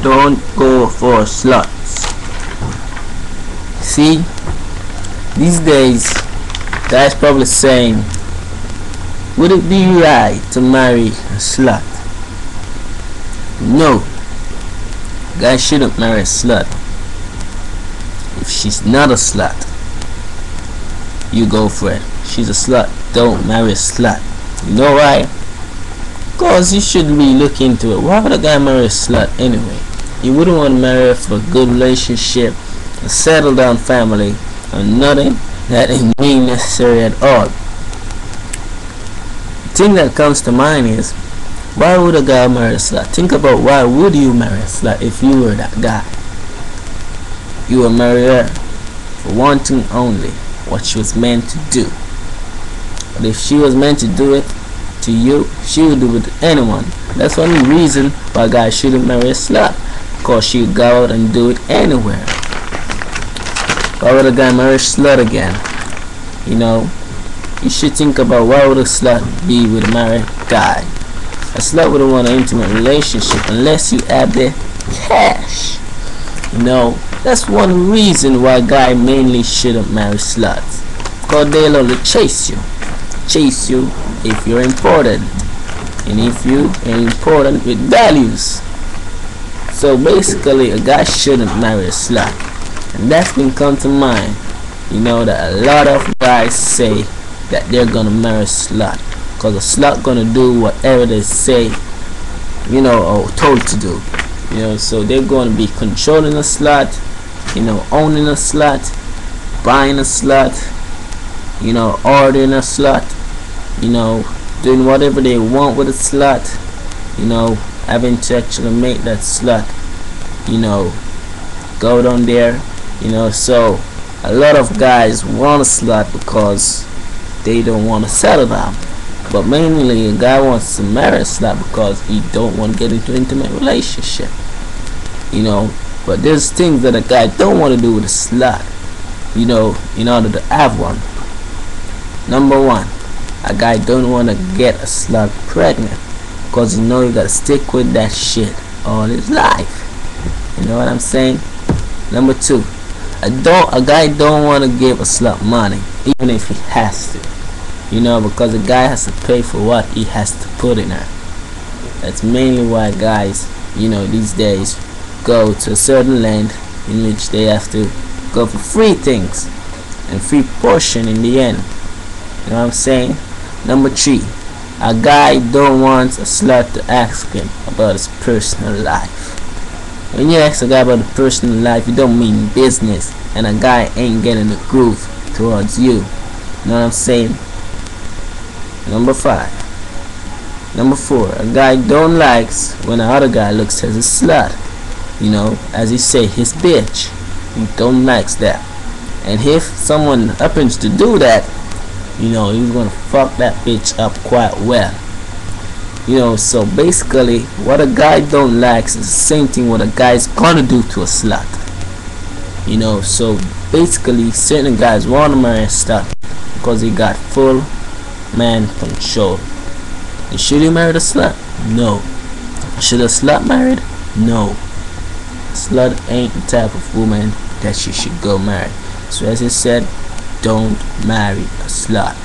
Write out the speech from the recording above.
Don't go for sluts. See, these days, guys probably saying, would it be right to marry a slut? No, guys shouldn't marry a slut. If she's not a slut, you go for it. She's a slut, don't marry a slut. You know why? Because you should be looking into it. Why would a guy marry a slut anyway? You wouldn't want to marry her for a good relationship, a settled down family, or nothing that ain't necessary at all. The thing that comes to mind is, why would a guy marry a slut? Think about, why would you marry a slut if you were that guy? You would marry her for one thing only, what she was meant to do. But if she was meant to do it to you, she would do it to anyone. That's one reason why guys shouldn't marry a slut, because she would go out and do it anywhere. Why would a guy marry a slut again? You know, you should think about, why would a slut be with a married guy? A slut wouldn't want an intimate relationship unless you have the cash. You know, that's one reason why a guy mainly shouldn't marry sluts, because they'll only chase you if you're important, and if you are important with values. So basically, a guy shouldn't marry a slut, and that's been come to mind. You know that a lot of guys say that they're gonna marry a slut, because a slut gonna do whatever they say, you know, or told to do. You know, so they're gonna be controlling a slut, you know, owning a slut, buying a slut, you know, ordering a slut, you know, doing whatever they want with a slut, you know, having to actually make that slut, you know, go down there, you know. So a lot of guys want a slut because they don't want to settle down, but mainly a guy wants to marry a slut because he don't want to get into an intimate relationship, you know. But there's things that a guy don't want to do with a slut, you know, in order to have one. Number one, a guy don't want to get a slut pregnant, because you know you gotta stick with that shit all his life. You know what I'm saying? Number two, a guy don't want to give a slut money, even if he has to. You know, because a guy has to pay for what he has to put in her. That's mainly why guys, you know, these days go to a certain land in which they have to go for free things and free portion in the end. You know what I'm saying? Number three, a guy don't want a slut to ask him about his personal life. When you ask a guy about the personal life, you don't mean business, and a guy ain't getting the groove towards you. You know what I'm saying? Number four, a guy don't likes when another guy looks as a slut. You know, as he say, his bitch. He don't likes that. And if someone happens to do that, you know, he's gonna fuck that bitch up quite well. You know, so basically, what a guy don't likes is the same thing what a guy's gonna do to a slut. You know, so basically, certain guys want to marry a slut because he got full man control. And should he marry the slut? No. Should a slut married? No. A slut ain't the type of woman that you should go marry. So as I said, don't marry a slut.